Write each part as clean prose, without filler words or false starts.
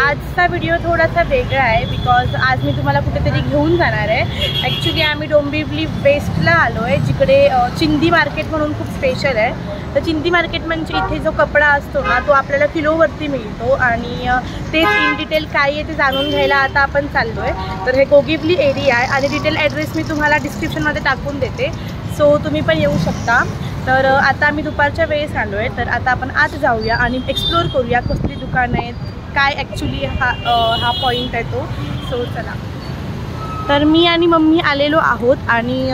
आजचा व्हिडिओ थोडासा वेगळा आहे बिकॉज आज मी तुम्हाला कुठेतरी घेऊन जाणार आहे। ॲक्च्युली आम्ही डोंबिवली वेस्टला आलो आहे, जिकडे चिंदी मार्केट म्हणून खूप स्पेशल आहे। तर चिंदी मार्केट म्हणजे इथे जो कपडा असतो ना तो आपल्याला किलोवरती मिळतो आणि तेच इन डिटेल काय आहे ते जाणून घ्यायला आता आपण चाललो आहे। तर हे गोगिवली एरिया आहे आणि डिटेल ॲड्रेस मी तुम्हाला डिस्क्रिप्शनमध्ये टाकून देते, सो तुम्ही पण येऊ शकता। तर आता आम्ही दुपारच्या वेळेस आलो आहे, तर आता आपण आत जाऊया आणि एक्सप्लोर करूया कसली दुकानं आहेत, काय ॲक्च्युली हा पॉईंट आहे तो। सो चला, तर मी आणि मम्मी आलेलो आहोत आणि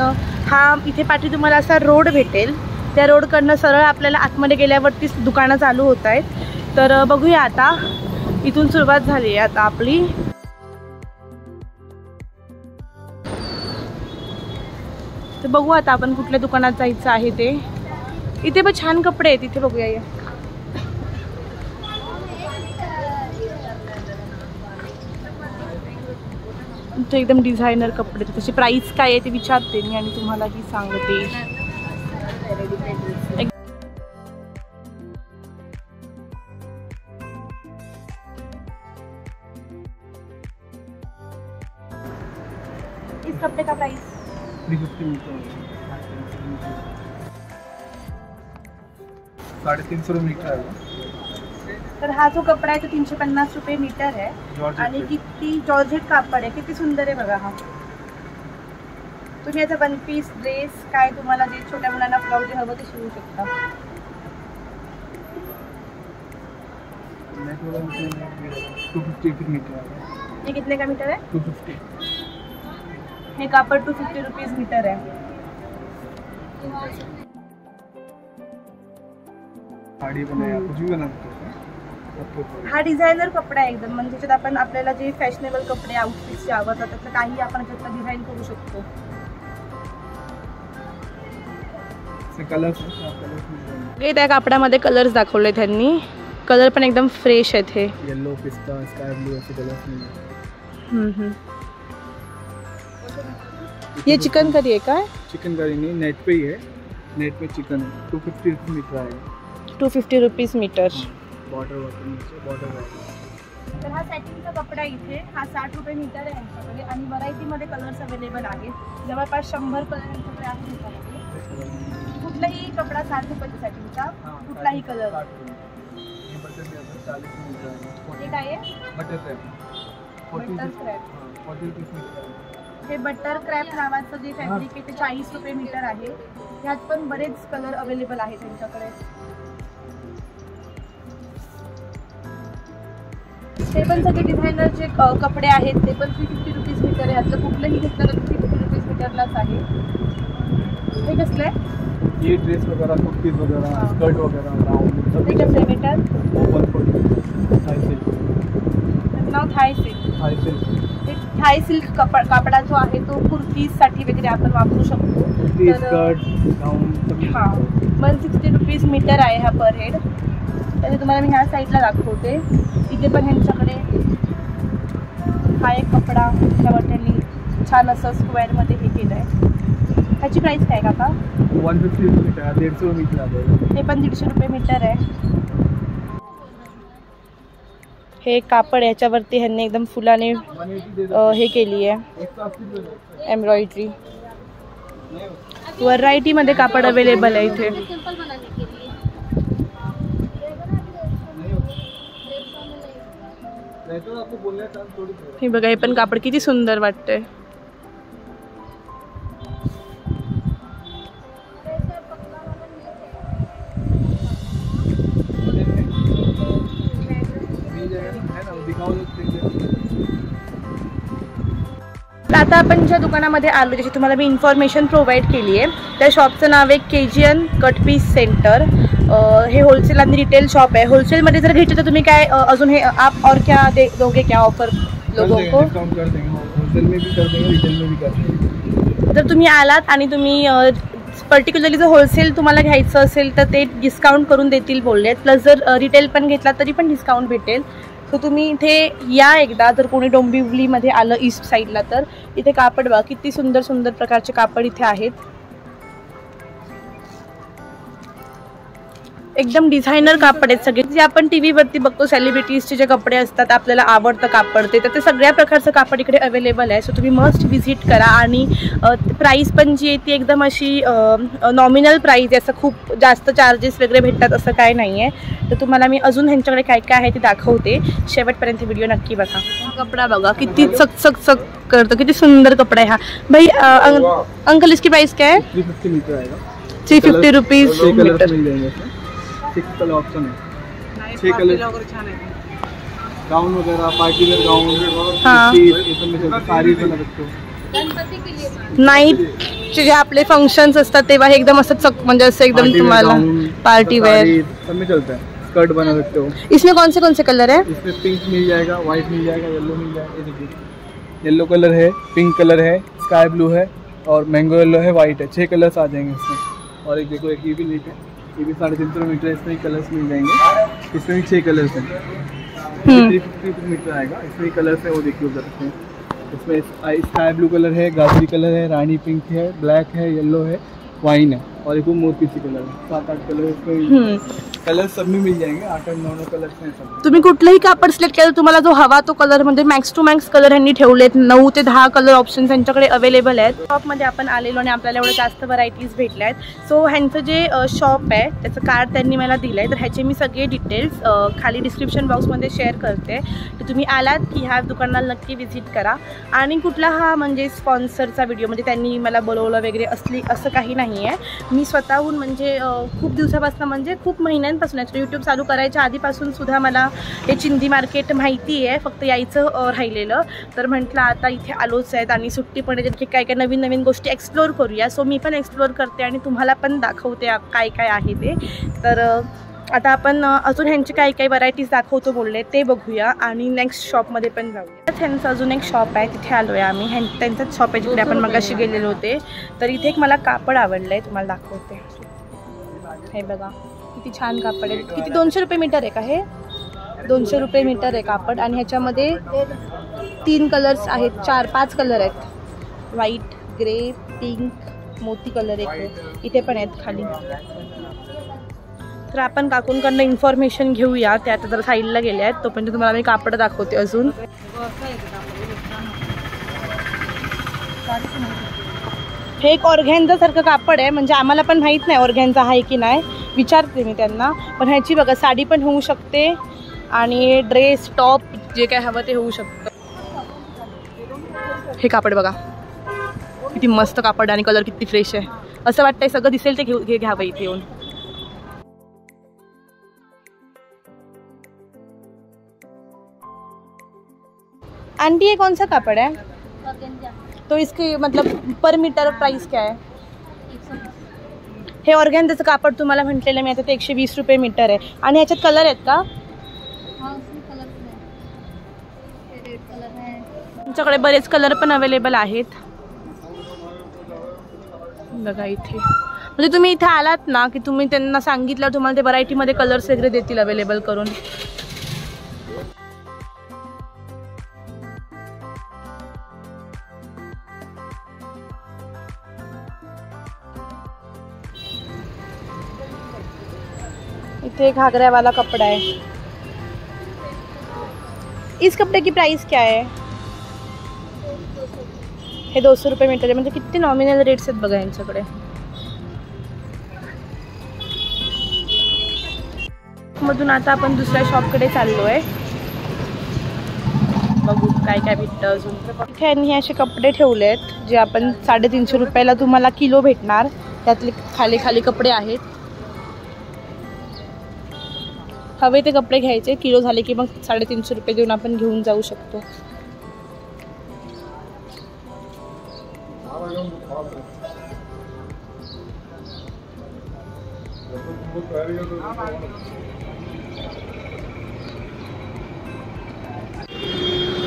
हा इथे पाठी तुम्हाला असा रोड भेटेल, त्या रोडकडनं सरळ आपल्याला आतमध्ये गेल्यावरतीच दुकानं चालू होत आहेत। तर बघूया आता, इथून सुरुवात झाली आहे आता आपली। तर बघू आता आपण कुठल्या दुकानात जायचं आहे ते। इथे पण छान कपडे आहेत, इथे बघूया या। इथे एकदम डिझायनर कपडे, त्याची प्राइस काय आहे ते विचारते मी आणि तुम्हालाही सांगते। इस कपड़े का प्राइस 350 रुपये मीटर आहे। तर हा जो कपडा आहे तो 350 रुपये मीटर आहे आणि किती जॉर्जेट कापड आहे, किती सुंदर आहे बघा हा। तुम्ही याचा वन पीस ड्रेस काय तुम्हाला जे छोट्या मुलांना ब्लाउज हवं ते शिवू शकता। ये कितने का मीटर है? 250। हे कापड 250 रुपीज मीटर आहे। साड़ी बनाया कुछ भी बना सकते हो। हा डिझायनर कपडा आहे एकदम, म्हणजे त्याच्यात आपण आपल्याला जे फॅशनेबल कपडे आउटफिट्स आवडतात त्यातलं काही आपण त्यातलं डिझाईन करू शकतो। हे त्या कापडामध्ये कलर्स दाखवले त्यांनी, कलर पण एकदम फ्रेश आहेत। हे येलो, पिस्ता, स्काई ब्लू असे कलर्स मिळतात। ये चिकन करी आहे काय? चिकन करी नहीं, नेट पे ही है, नेट पे चिकन है। 250 रुपये मीटर आहे। 250 रुपीज मीटर। Border border. तर हा सॅटिनचा कपडा इथे हा 60 रुपये मीटर आहे यांच्याकडे आणि व्हरायटीमध्ये कलर्स अवेलेबल आहेत, जवळपास 100 कलर यांच्याकडे आहेत। कुठलाही कपडा 60 रुपयाचा सॅटिनचा, कुठलाही कलर। हे काय आहे? बटर क्रॅप। हे बटर क्रॅप नावाचं जे फॅब्रिक आहे ते 40 रुपये मीटर आहे। ह्यात पण बरेच कलर अवेलेबल आहेत त्यांच्याकडे। ते पण सगळे डिझायनर जे कपडे आहेत ते पण 350 रुपीज मीटर आहे। ह्यातलं कुठलंही घेतलं तर 350 रुपीज मीटरलाच आहे। हे कसलं आहे? ये ड्रेस वगैरह, कुर्तीज वगैरह, स्कर्ट वगैरह, गाउन। हे कसं आहे मीटर? 140। Thai silk. नाव थाई सिल्क। Thai silk. हे थाई सिल्क कापडा जो आहे तो कुर्तीसाठी वगैरे आपण वापरू शकतो। Kurti, skirt, gown. हां, 160 रुपीज मीटर आहे हा पर हेड। तर तुम्हाला मी ह्या साईडला दाखवते। इथे पण ह्यांच्याकडे हा एक कपडा, त्याच्यावर त्यांनी छान असं स्क्वेअरमध्ये हे केलं आहे। ह्याची प्राइस काय काका? 150 मीटर, 150 मीटर आहे। हे पण 150 रुपये मीटर आहे। हे कापड याच्यावरती ह्यांनी एकदम फुलाने हे केली आहे एम्ब्रॉयडरी। व्हरायटीमध्ये कापड अवेलेबल आहे इथे। हे बघा, हे पण कापड किती सुंदर वाटतंय। आता आपण ज्या दुकानामध्ये आलो ज्याची तुम्हाला मी इन्फॉर्मेशन प्रोव्हाइड केली आहे त्या शॉपचं नाव आहे KGN कट पीस सेंटर। हे होलसेल आणि रिटेल शॉप आहे। होलसेलमध्ये जर घेतलं तर तुम्ही काय अजून हे आप और क्या दोगे क्या ऑफर लोगों को? डिस्काउंट कर देंगे, होलसेल में भी कर देंगे, रिटेल में भी कर देंगे। जर तुम्ही आलात आणि तुम्ही पर्टिक्युलरली जर होलसेल तुम्हाला घ्यायचं असेल तर ते डिस्काउंट करून देतील बोललेत, प्लस जर रिटेल पण घेतला तरी पण डिस्काउंट भेटेल। सो तुम्ही इथे या एकदा, जर कोणी डोंबिवलीमध्ये आलं ईस्ट साईडला तर इथे कापड बघा किती सुंदर सुंदर प्रकारचे कापड इथे आहेत। एकदम डिझायनर कापड आहेत सगळे, जे आपण टी व्हीवरती बघतो सेलिब्रिटीजचे जे कपडे असतात आपल्याला आवडतं कापड ते सगळ्या प्रकारचं कापड इकडे अवेलेबल आहे. सो तुम्ही मस्ट व्हिजिट करा. आणि प्राईस पण जी आहे ती एकदम अशी नॉमिनल प्राईस आहे, असं खूप जास्त चार्जेस वगैरे भेटतात असं काय नाही आहे. तर तुम्हाला मी अजून ह्यांच्याकडे काय काय आहे ते दाखवते. शेवटपर्यंत व्हिडिओ नक्की बघा. कपडा बघा किती चक करतो, किती सुंदर कपडा आहे हा. भाई अंकल इसकी प्राइस क्या है? 350 मीटर आएगा. 350 रुपीज मीटर. मिल जाएंगे इसमें. 6 कलर ऑप्शन है. 6 कलर गाउन वगैरह पार्टी वेयर गाउन, हाँ. साड़ी बना सकते हो. नाईटचे जे आपले फंक्शन्स असतात तेव्हा हे एकदम असं म्हणजे असं एकदम तुम्हाला पार्टी वेयर सब में चलता है. स्कर्ट बना सकते हो. इसमें कौन से कलर है? इसमें पिंक मिल जाएगा, व्हाइट मिल जाएगा, येलो मिल जाएगा. ये देखिए येलो कलर है, पिंक कलर है, स्काई ब्लू है और मैंगो येलो है, वाइट है. 6 कलर्स आ जाएंगे इसमें. और एक देखो एक ये भी नीट है, ये भी 350 मीटर. इसमें कलर्स मिल जाएंगे. इसमें भी 6 कलर्स हैं. 350 मीटर आएगा. इसमें कलर्स है वो देखिए उधर. इसमें स्काई ब्लू कलर है, गाजरी कलर है, रानी पिंक है, ब्लैक है, येलो है, वाइन है और एक वो मोती सी कलर है. 7-8 कलर इसमें. कलर सब में मिल जाएंगे. 8-9 कलर्स हैं सब. तुम्ही कुठलंही कापड सिलेक्ट केलं तुम्हाला जो हवा तो कलर म्हणजे मॅक्स टू मॅक्स कलर ह्यांनी ठेवलेत. 9 ते 10 कलर ऑप्शन त्यांच्याकडे अवेलेबल आहेत. शॉपमध्ये आपण आलेलो आणि आपल्याला एवढं जास्त व्हरायटीज भेटल्या आहेत. सो ह्यांचं जे शॉप आहे त्याचं कार्ड त्यांनी मला दिलं आहे. तर ह्याचे मी सगळे डिटेल्स खाली डिस्क्रिप्शन बॉक्समध्ये शेअर करते. तर तुम्ही आलात की ह्या दुकानाला नक्की व्हिजिट करा. आणि कुठला हा म्हणजे स्पॉन्सरचा व्हिडिओ म्हणजे त्यांनी मला बोलवलं वगैरे असं काही नाही आहे. मी स्वतःहून म्हणजे खूप दिवसापासून म्हणजे खूप महिन्यांपासून यूट्यूब चालू करायच्या आधीपासून सुद्धा मला हे चिंदी मार्केट माहिती आहे. फक्त यायचं राहिलेलं. तर म्हटलं आता इथे आलोच आहेत आणि सुट्टी पण आहे, काय काय नवीन नवीन गोष्टी एक्सप्लोर करूया. सो मी पण एक्सप्लोर करते आणि तुम्हाला पण दाखवते काय काय आहे ते. तर आता आपण अजून ह्यांची काही काही व्हरायटीज दाखवतो बोलले ते बघूया आणि नेक्स्ट शॉपमध्ये पण जाऊया. ह्यांचं अजून एक शॉप आहे तिथे आलो आहे आम्ही. त्यांचंच शॉप आहे जिकडे आपण मगाशी गेलेलो होते. तर इथे एक मला कापड आवडलं आहे, तुम्हाला दाखवते. हे बघा किती छान कापड आहे. किती 200 रुपये मीटर आहे का हे? 200 रुपये मीटर आहे कापड. आणि ह्याच्यामध्ये 3 कलर्स आहेत, 4-5 कलर आहेत. व्हाईट, ग्रे, पिंक, मोती कलर एक इथे पण आहेत खाली. तर आपण काकूंकडनं इन्फॉर्मेशन घेऊया. ते आता जरा साईडला गेले आहेत. तोपर्यंत तुम्हाला मी कापड दाखवते अजून. हे एक ऑर्गॅन्झा सारखं कापड आहे. म्हणजे आम्हाला पण माहीत नाही ऑर्गॅन्झा आहे की नाही, विचारते मी त्यांना. पण ह्याची बघा साडी पण होऊ शकते आणि ड्रेस टॉप जे काय हवं ते होऊ शकतं. हे कापड बघा किती मस्त कापड आणि कलर किती फ्रेश आहे. असं वाटतंय सगळं दिसेल ते घ्यावं इथे येऊन. आंटी ये कौन सा कापड़ है? तो इसके मतलब पर मीटर प्राइस क्या है? हे ऑर्गॅन्झाचं कापड तुम्हाला म्हटलेलं मी आता ते 120 रुपये मीटर आहे. आणि ह्याच्यात कलर आहेत का? तुमच्याकडे बरेच कलर पण अवेलेबल आहेत बघा इथे. म्हणजे तुम्ही इथे आलात ना की तुम्ही त्यांना सांगितलं तुम्हाला ते व्हरायटीमध्ये कलर्स वगैरे देतील अवेलेबल करून. इथे घागरा वाला कपड़ा है. इस कपड़े की प्राइस क्या है? हे 200 रुपये मीटर आहे. म्हणजे किती नॉमिनल रेट्स आहेत बघा यांच्याकडे. मधून आता आपण दुसऱ्या शॉपकडे चाललो आहे. बघू काय काय भेटतं अजून. इथे यांनी असे कपडे ठेवले आहेत जे आपण 350 रुपयाला तुम्हाला किलो भेटणार. त्यातले खाली खाली कपडे आहेत. हवे ते कपडे घ्यायचे. किलो झाले की मग 350 रुपये देऊन आपण घेऊन जाऊ शकतो.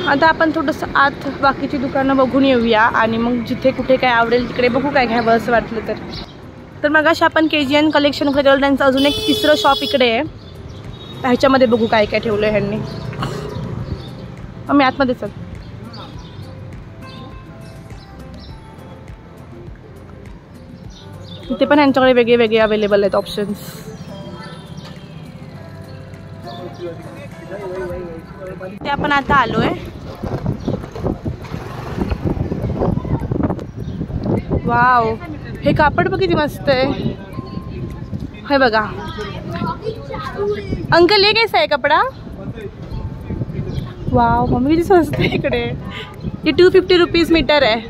आता आपण थोडंसं आत बाकीची दुकानं बघून येऊया आणि मग जिथे कुठे काय आवडेल तिकडे बघू काय घ्यावं असं वाटलं तर. मगाशी आपण KGN कलेक्शन केलं. त्यांचं अजून एक तिसरं शॉप इकडे आहे. ह्याच्यामध्ये बघू काय काय ठेवलं आहे ह्यांनी. आम्ही आतमध्ये चल. इथे पण ह्यांच्याकडे वेगळे वेगळे अवेलेबल आहेत ऑप्शन्स. ते आपण आता आलोय. वाव, हे कापड बघ किती मस्त आहे. हे बघा अंकल, ये कैसा है कपड़ा? वाव मम्मी किती स्वस्त आहे इकडे. ये 250 रुपीज मीटर आहे.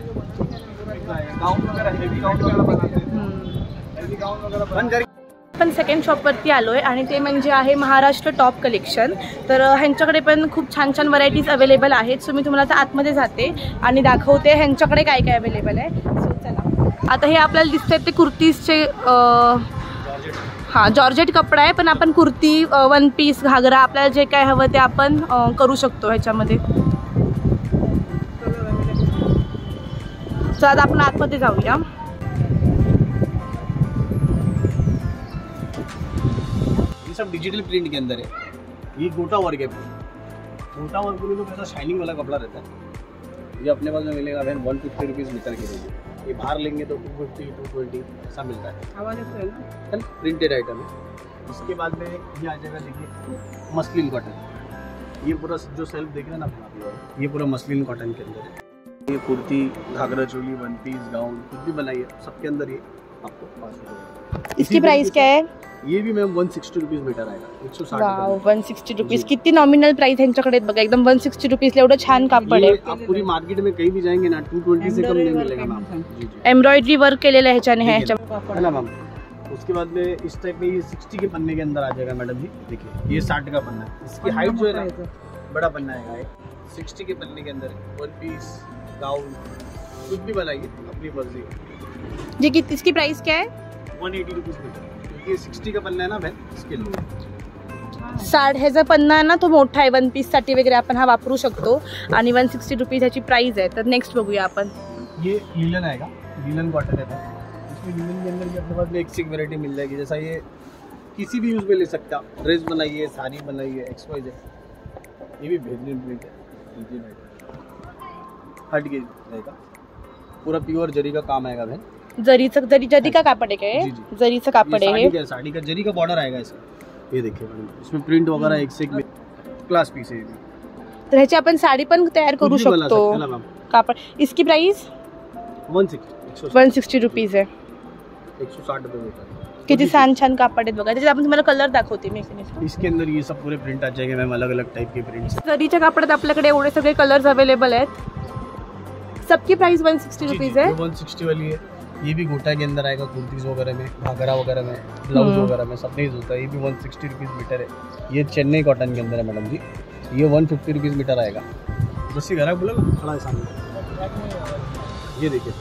पण सेकंड शॉपवरती आलो आहे आणि ते म्हणजे आहे महाराष्ट्र टॉप कलेक्शन. तर ह्यांच्याकडे पण खूप छान छान व्हरायटीज अवेलेबल आहेत. सो मी तुम्हाला आता आतमध्ये जाते आणि दाखवते ह्यांच्याकडे काय काय अवेलेबल आहे. सो चला, आता हे आपल्याला दिसतात ते कुर्तीजचे हां जॉर्जेट कपडा आहे. पण आपण कुर्ती, वन पीस, घागरा, आपल्याला जे काय हवं ते आपण करू शकतो ह्याच्यामध्ये. तर आता आपण आतमध्ये जाऊया. सब डिजिटल प्रिंट के अंदर है. ये गोटा वर्क है. गोटा वर्क में तो ऐसा शाइनिंग वाला कपड़ा रहता है. ये अपने पास में मिलेगा वैन 150 रुपीज़ मीटर के लिए. ये बाहर लेंगे तो 250 220 ऐसा मिलता है. प्रिंटेड आइटम है. इसके बाद में ये आ जाएगा, देखिए मसलिन कॉटन. ये पूरा जो सेल्फ देख रहे हैं ना, ये पूरा मसलिन कॉटन के अंदर है. ये kurti, ghagra choli, one piece, gown कुछ भी बनाइए सबके अंदर ये आपको पास. इसकी प्राइस क्या है? ये भी मैम 160 रुपीज़ मीटर आएगा. 160. वाव, 160 रुपीज. किती नॉमिनल प्राइस ह्यांच्याकडे बघा. एकदम 160 रुपीज एवढं छान कापड आहे. आप पूरी मार्केट में कहीं भी जाएंगे ना 220 से कम नहीं मिलेगा मैम. जी जी. एम्ब्रॉयडरी वर्क केलेलं ह्याच्याने है ह्याच्या. ना मैम. उसके बाद में इस टाइप में ये 60 के पन्ने के अंदर आ जाएगा मैडम जी. देखिए ये 60 का पन्ना है. इसकी हाइट जो है ना बड़ा पन्ना है. 60 के पन्ने के अंदर वन पीस, गाउन कुछ भी बनाइए अपनी मर्जी. जी किती, इसकी प्राइस क्या है? 180 रुपीज़ मीटर. क्योंकि ये 60 का पन्ना है ना बहन, इसके लिए. 60 पन्ना आहे ना, तो मोठा आहे. वन पीस साठी वगैरे आपण हा वापरू शकतो. आणि 160 रुपीज ह्याची प्राइस आहे. तर नेक्स्ट बघूया आपण. ये लिलन आएगा. लिलन कॉटन रहता है. इसमें लिलन के अंदर भी अपने पास में एक से एक वेराइटी मिल जाएगी. जैसा ये किसी भी यूज़ में ले सकते हैं आप. ड्रेस बनाइए, साड़ी बनाइए, XYZ. ये भी बेहतरीन प्रिंट है. हट के रहेगा. पूरा प्योर जरी का काम आएगा बहन. जरी का कापड आहे काय? जरीचं कापड आहे हे. साड़ी का जरी का बॉर्डर आएगा इसका. ये देखिए इसमें प्रिंट वगैरह एक से एक क्लास पीस है. तर ह्याची आपण साडी पण तयार करू शकतो. कापड. इसकी प्राइस 160 रुपीज आहे. 160 रुपये होता है. किती छान छान कापड आहेत बघा. त्याच्यात आपण तुम्हाला कलर दाखवते मी. इसके अंदर ये सब पूरे प्रिंट आ जाएंगे मैम, अलग अलग टाइप के प्रिंट्स. जरीच्या कापडात आपल्याकडे एवढे सगळे कलर्स अवेलेबल आहेत. सबकी प्राइस 160 रुपीज है. 160 वाली है. ये भी गोटा के अंदर आएगा. कुर्तीज वगैरह में, घाघरा वगैरह में, ब्लाउज वगैरह में सब नहीं होता है. ये भी 160 रुपीज़ मीटर है. ये चेन्नई कॉटन के अंदर है मैडम जी. ये 150 रुपीज़ मीटर आएगा. जैसे घर बोला ना खड़ा है सामने. ये देखिए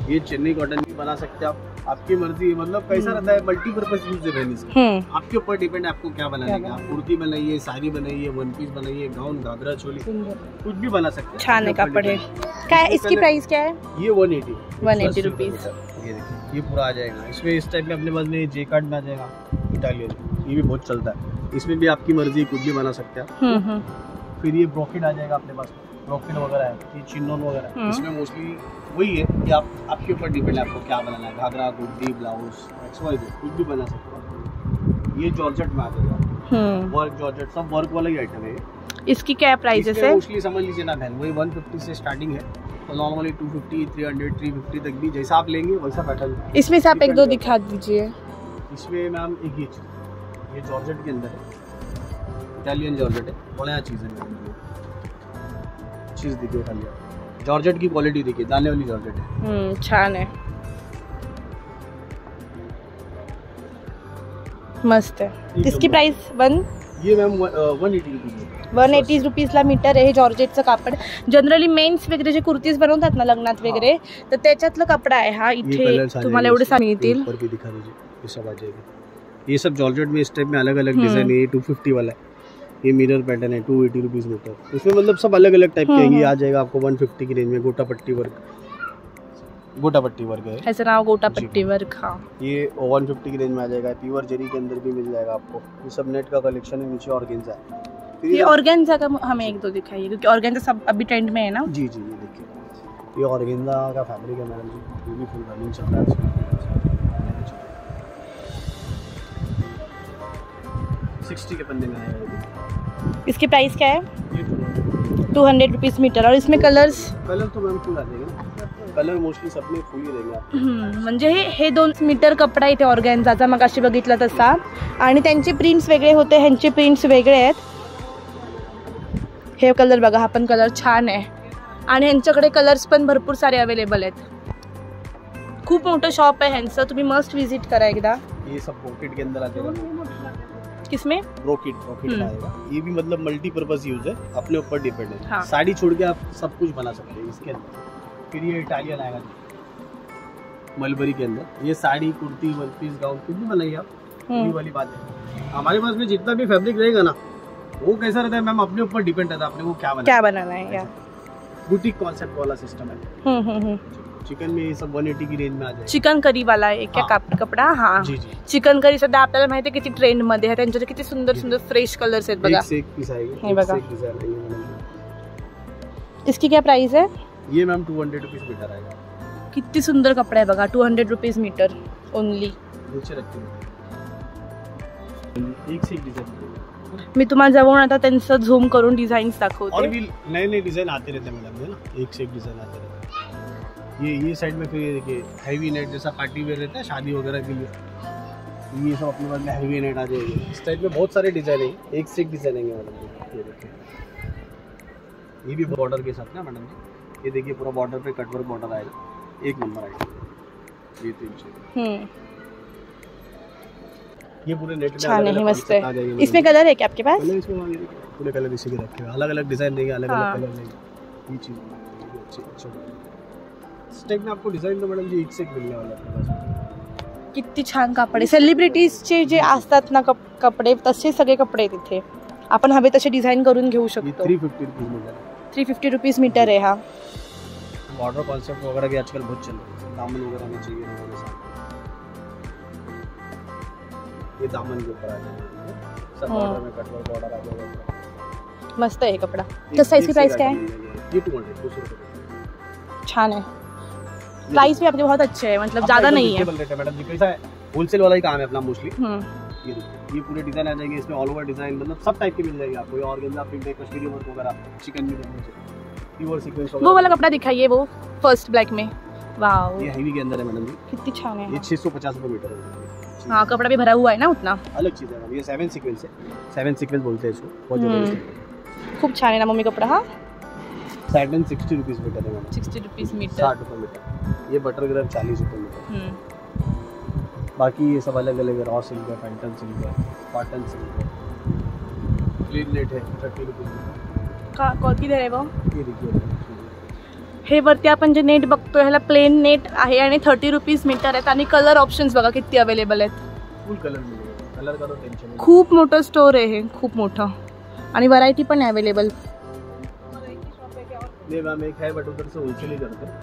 ये चेन्नई कॉटन भी बना सकते हैं आप. आपकी मर्जी. मतलब कैसा रहता है, मल्टीपर्पज यूज है इसका. आपके ऊपर डिपेंड है आपको क्या बनाने का. आप कुर्ती बनाइए, साड़ी बनाइए, वन पीस बनाइए, गाउन, घाघरा चोली कुछ भी बना सकते हैं. छान है कापड है. क्या है इसकी प्राइस क्या है? ये 180 रुपीज. ये देखिए ये पूरा आ जाएगा. इसमें इस टाइप में अपने पास में जे कार्ड में आ जाएगा. इटालियन ये भी बहुत चलता है. इसमें भी आपकी मर्जी कुछ भी बना सकते हैं. फिर ये ब्रोकेड आ जाएगा अपने पास. ब्रोकेड वगैरह है, ये चिन्नोन वगैरह. इसमें मोस्टली वही है कि आप आपके ऊपर डिपेंड है आपको क्या बनाना है. घाघरा, कुर्ती, ब्लाउज, XYZ कुछ भी बना सकते हो. ये जॉर्जेट में आ जाएगा. वर्क जॉर्जेट सब वर्क वाला ही आइटम है. इसकी क्या प्राइस है? मोस्टली समझ लीजिए ना बहन, वही 150 से स्टार्टिंग है. तो नॉर्मली 250, 300, 350 तक भी जैसा आप लेंगे वैसा पैटर्न. इसमें से आप एक दो दिखा दीजिए. इसमें मैम एक ये जॉर्जेट के अंदर है. इटालियन जॉर्जेट है. बढ़िया चीज़ है. चीज़ देखिए खाली जॉर्जेट की क्वालिटी देखिए. दाने वाली जॉर्जेट है. छान है. मस्त है. इसकी प्राइस ये मैम 180 रुपीज़. 180 रुपीजला मीटर आहे. जॉर्जेटचं कापड. जनरली मेन्स वगैरे जे कुर्तीज बनवतात ना लग्नात वगैरे, तर त्याच्यातलं कपडा आहे हा. इथे तुम्हाला एवढे सारे मिळतील. दिखा दीजिए ये सब आ जाएगा. ये सब जॉर्जेट में इस टाइप में अलग अलग डिजाइन है. ये 250 वाला है. ये मिरर पैटर्न है 280 रुपीज़ मीटर. इसमें मतलब सब अलग अलग टाइप के हैं. ये आ जाएगा आपको 150 की रेंज में. गोटा पट्टी वर्क है. ऐसा नाम गोटा पट्टी वर्क. हाँ ये 150 की रेंज में आ जाएगा. प्योर जरी के अंदर भी मिल जाएगा आपको. ये सब नेट का कलेक्शन है. नीचे ऑर्गेन्जा है. ये ऑर्गेन्जा का हमें एक दो दिखाइए क्योंकि ऑर्गेन्जा सब अभी ट्रेंड में है ना. जी जी ये देखिए ये ऑर्गेन्जा का फैब्रिक है मैडम जी. ये भी फुल रनिंग चल रहा है. 60 के पन्ने में आएगा. इसकी प्राइस क्या है? ये 200 रुपीज़ मीटर। और इसमें कलर्स? कलर तो मैम फुल आ जाएगा ना, कलर मोस्टली सबने फुल ही रहेंगे आपको। म्हणजे हे 2 मीटर कपडा इथे ऑर्गॅन्झाचा मगाशी बघितला तसा, आणि त्यांचे प्रिंट्स वेगळे होते, ह्यांचे प्रिंट्स वेगळे आहेत। हे कलर बघा, हा पण कलर छान आहे आणि ह्यांच्याकडे कलर्स पण भरपूर सारे अवेलेबल आहेत। खूप मोठं शॉप आहे ह्यांचं, तुम्ही मस्ट विजिट करा एकदा। ये सब ब्रोकेट के अंदर आ जाएगा। किसमें? ब्रोकेट आएगा। ये भी मतलब मल्टीपर्पज यूज है, अपने ऊपर डिपेंड है। हाँ। साड़ी छोड़ के आप सब कुछ बना सकते हैं इसके अंदर। फिर ये इटालियन आएगा मलबरी के अंदर, ये sari, kurti, one piece, gown कुछ भी बनाइए आप, वही वाली बात है। हमारे पास में जितना भी फैब्रिक रहेगा ना, वो कैसा रहता है मैम, अपने ऊपर डिपेंड रहता है आपने वो क्या बनाना है या बुटीक कॉन्सेप्ट वाला सिस्टम है। चिकन में ये सब 180 की रेंज में आ जाएगा। चिकन करी वाला आहे क्या कपडा? हाँ जी जी, चिकन करी सध्या आपल्याला माहिती आहे किती ट्रेंड मध्ये आहे, त्यांच्याकडे किती सुंदर सुंदर फ्रेश कलर्स आहेत बघा। एक से एक पीस आएगी, हे बघा। एक से एक डिजाइन आएगी मैडम। इसकी क्या प्राइस है? ये मैम 200 रुपीज मीटर आएगा। किती सुंदर कपडा आहे बघा, 200 रुपीज मीटर ओनली। नीचे रखते हैं एक से एक डिजाइन। मी तुम्हाला जवळून आता त्यांचं झूम करून डिझाईन्स और दाखवते। भी नए नए डिजाइन आते रहते हैं मैडम, है ना, एक से एक डिजाइन आते रहते हैं। ये साइड में फिर ये देखिए हैवी नेट जैसा पार्टी वेयर रहता है शादी वगैरह के लिए, ये सब अपने पास में हैवी नेट आ जाएगी। इस टाइप में बहुत सारे डिजाइन है, एक से एक डिजाइन है मैडम। ये देखिए, ये भी बॉर्डर के साथ ना मैडम, ये देखिए पूरा बॉर्डर पे कटवर्क बॉर्डर आएगा, एक नंबर आएगा। ये 300। ये पूरे नेट में छान है, मस्त है। इसमें कलर है क्या आपके पास? पूरे कलर इसी के रखे हुए, अलग अलग डिजाइन देंगे, अलग अलग कलर देंगे। ये चीज अच्छा इस टाइप में आपको डिजाइन तो मैडम जी एक से एक मिलने वाला है आपके पास। किती छान कपडे, सेलिब्रिटीजचे जे असतात ना कपडे, तसे सगळे कपडे तिथे आपण हवे तसे डिझाइन करून घेऊ ये शकतो। 350 रुपीज मीटर, 350 रुपीज मीटर है। हाँ बॉर्डर कॉन्सेप्ट वगैरह भी आजकल बहुत चल रहा है, दामन वगैरह में चाहिए हमारे साथ। ये दामन के ऊपर आ जाएगा, सब बॉर्डर में कटवर्क बॉर्डर आ जाएगा। मस्त है कपड़ा। तो साइज की प्राइस क्या है? ये 200 रुपये। छान है, प्राइस भी आपके बहुत अच्छे है, मतलब ज्यादा नहीं है मैडम जी। कैसा है, होलसेल वाला ही काम है अपना मोस्टली। ये पूरे डिजाइन आ जाएंगे इसमें, ऑल ओवर डिजाइन, मतलब सब टाइप के मिल जाएगी आपको। और प्रिंट, कश्मीरी वर्क वगैरह, चिकन भी प्योर सीक्वेंस वगैरह। वो वाला कपड़ा दिखाइए, वो फर्स्ट ब्लैक में। वाओ, ये हैवी के अंदर है मैडम जी, कितनी छान है। ये 650 रुपये मीटर है। हाँ कपड़ा भी भरा हुआ है ना उतना, अलग चीज़ है। ये 7 सीक्वेंस है, 7 सीक्वेंस बोलते हैं इसको, बहुत जबरदस्त है। खूप छान है ना मम्मी कपड़ा। हाँ सैटन 60 रुपीज़ मीटर है मैडम। 60 रुपीज मीटर, 60 रुपये मीटर। ये बटर ग्राम 40 रुपये मीटर। बाकी ये सब अलग अलग है, रॉ सिल्क है, पैंटन सिल्क है, कॉटन सिल्क है, क्लीन नेट है 30 रुपीज़ मीटर। किती आहे वो? ये देखिए, हे वरती आपण जे नेट बघतोय ह्याला प्लेन नेट आहे आणि 30 रुपीज मीटर आहेत आणि कलर ऑप्शन्स बघा किती अवेलेबल आहेत। फुल कलर मिलेगा, कलर का तो टेंशन नहीं। खूप मोठं स्टोर आहे हे, खूप मोठं, आणि व्हरायटी पण आहे अवेलेबल। ये मैम एक है बट उधर से होलसेल ही करते हैं,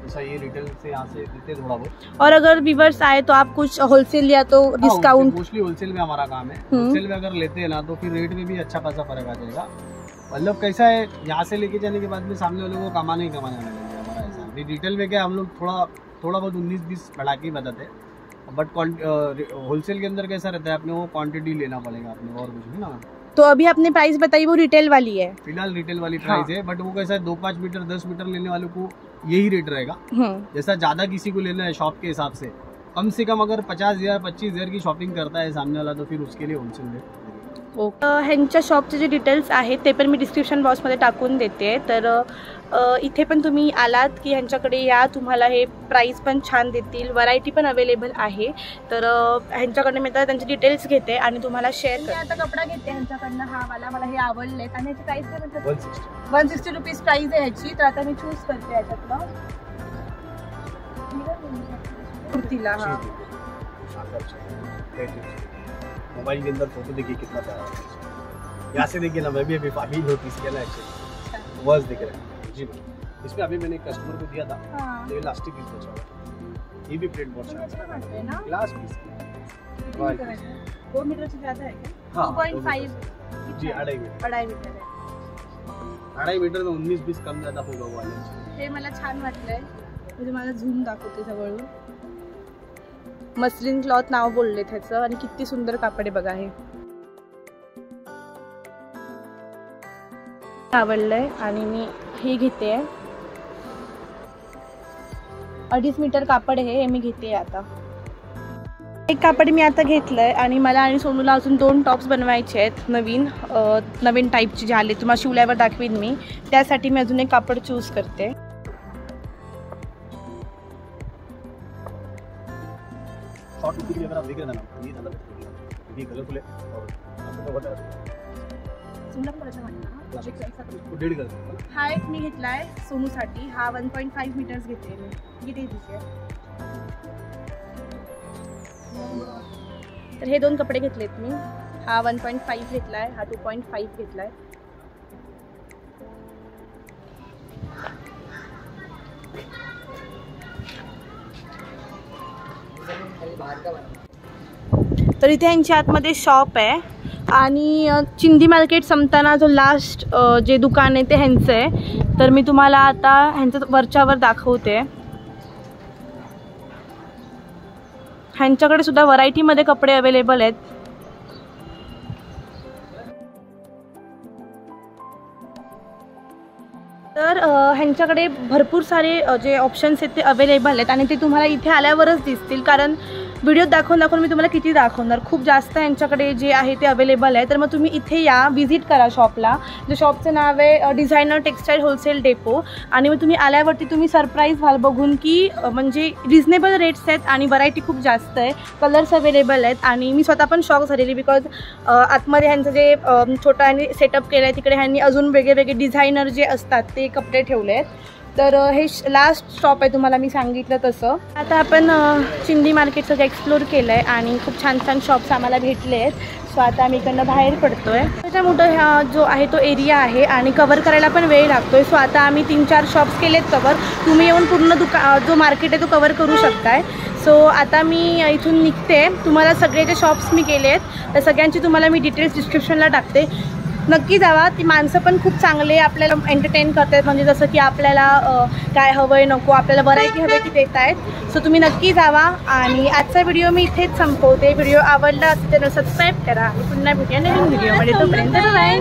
जैसा ये रिटेल से यहाँ से देते थोड़ा बहुत। और अगर व्यूवर्स आए तो आप कुछ होलसेल या तो डिस्काउंट? मोस्टली होलसेल में हमारा काम है। होलसेल में अगर लेते हैं ना तो फिर रेट में भी अच्छा खासा फर्क आ जाएगा। मतलब कैसा है, यहाँ से लेके जाने के बाद में सामने वालों को कमाना ही कमाना लगेगा हमारा ऐसा। रिटेल में क्या हम लोग थोड़ा बहुत 19-20 बढ़ा के ही बताते हैं, बट होलसेल के अंदर कैसा रहता है, अपने वो क्वांटिटी लेना पड़ेगा अपने, और कुछ भी ना। तो अभी आपने प्राइस बताई वो रिटेल वाली है, फिलहाल रिटेल वाली प्राइस है, बट वो कैसा है 2-5 मीटर 10 मीटर लेने वालों को यही रेट रहेगा। जैसा ज्यादा किसी को लेना है शॉप के हिसाब से, कम से कम अगर 50,000 25,000 की शॉपिंग करता है सामने वाला, तो फिर उसके लिए होलसेल रेट। ह्यांच्या शॉपचे जे डिटेल्स आहेत ते पण मी डिस्क्रिप्शन बॉक्समध्ये टाकून देते। तर इथे पण तुम्ही आलात की ह्यांच्याकडे या, तुम्हाला हे प्राइस पण छान देतील, व्हरायटी पण अवेलेबल आहे। तर ह्यांच्याकडे मी आता त्यांचे डिटेल्स घेते आणि तुम्हाला शेअर करते। आता कपडा घेते ह्यांच्याकडनं, हा मला हे आवडलेत आणि ह्याची प्राइस काय म्हणतात? 160 रुपीज प्राइस आहे ह्याची। तर आता मी चूज करते याच्यातलं कुर्तीला। हाँ मोबाइल के अंदर फोटो देखिए कितना प्यारा है, यहाँ से देखिए ना, मैं भी अभी नोटिस किया ना, एक्चुअली वर्स दिख रहा है जी। इसमें अभी मैंने एक कस्टमर को दिया था, तो ये लास्टिक पीस बचा हुआ, ये भी प्रिंट बहुत अच्छा है, ग्लास पीस 2 मीटर से ज्यादा है क्या? हाँ 2.5 जी, 2.5 मीटर, 2.5 मीटर है। 2.5 मीटर में 19-20 कम ज्यादा होगा वो वाले। हे मला छान वाटलंय, म्हणजे मला झूम दाखवते जवळून। मस्लिन क्लॉथ नाव बोलले त्याचं, आणि किती सुंदर कापड आहे बघा हे। आवडलंय आणि मी हे घेते. 2.5 मीटर कापड हे मी घेते. आता एक कापड मी आता घेतलंय आणि मला आणि सोनूला अजून 2 टॉप्स बनवायचे आहेत नवीन टाईपचे जे आले. तुम्हाला शिवल्यावर दाखवीन मी. त्यासाठी मी अजून एक कापड चूज करते. शॉर्ट कुर्ती भी अगर आप देख रहे हैं ना, ये ज़्यादा ये कलरफुल है और आपको तो बता सोनूला पण करायचं वाटतं. 1.5 कर. हा एक मी घेतलाय सोनूसाठी. हा 1.5 मीटर्स घेते मी. किती दिसे. तर हे 2 कपडे घेतलेत मी. हा 1.5 घेतलाय, हा 2.5 घेतलाय. तर इथे यांच्या आतमध्ये शॉप आहे आणि चिंदी मार्केट संपताना जो लास्ट जे दुकान आहे ते ह्यांचं आहे. तर मी तुम्हाला आता ह्यांचं वरच्यावर दाखवते. ह्यांच्याकडे सुद्धा व्हरायटीमध्ये कपडे अवेलेबल आहेत. तर ह्यांच्याकडे भरपूर सारे जे ऑप्शन्स आहेत ते अवेलेबल आहेत आणि ते तुम्हाला इथे आल्यावरच दिसतील. कारण व्हिडिओ दाखवून मी तुम्हाला किती दाखवणार. खूप जास्त यांच्याकडे जे आहे ते अवेलेबल आहे. तर मग तुम्ही इथे या, विजिट करा शॉपला. जे शॉपचं नाव आहे डिझायनर टेक्सटाईल होलसेल डेपो. आणि मग तुम्ही आल्यावरती तुम्ही सरप्राईज व्हाल बघून की म्हणजे रिजनेबल रेट्स आहेत आणि व्हरायटी खूप जास्त आहे. कलर्स अवेलेबल आहेत आणि मी स्वतः पण शॉक झालेली बिकॉज आतमध्ये ह्यांचं जे छोटा ह्यांनी सेटअप केलं आहे तिकडे ह्यांनी अजून वेगळे डिझायनर जे असतात ते कपडे ठेवले आहेत. तर हे लास्ट स्टॉप आहे तुम्हाला मी सांगितलं तसं. आता आपण चिंदी मार्केट सगळं एक्सप्लोर केलं आहे आणि खूप छान छान शॉप्स आम्हाला भेटले आहेत. सो आता आम्ही इकडनं बाहेर पडतो आहे. त्याच्या मोठं हा जो आहे तो एरिया आहे आणि कवर करायला पण वेळ लागतो आहे. सो आता आम्ही 3-4 शॉप्स केलेत कवर. तुम्ही येऊन पूर्ण जो मार्केट आहे तो कवर करू शकताय. सो आता मी इथून निघते. तुम्हाला सगळे जे शॉप्स मी केले आहेत त्या सगळ्यांची तुम्हाला मी डिटेल्स डिस्क्रिप्शनला टाकते. नक्की जावा. ती माणसं पण खूप चांगले आपल्याला एंटरटेन करतात. म्हणजे जसं की आपल्याला काय हवं आहे नको आपल्याला व्हरायटी हवी की देत आहेत. सो तुम्ही नक्की जावा. आणि आजचा व्हिडिओ मी इथेच संपवते. व्हिडिओ आवडला असेल तर सबस्क्राईब करा. पुन्हा भेटूया नवीन व्हिडिओमध्ये. तोपर्यंत बाय.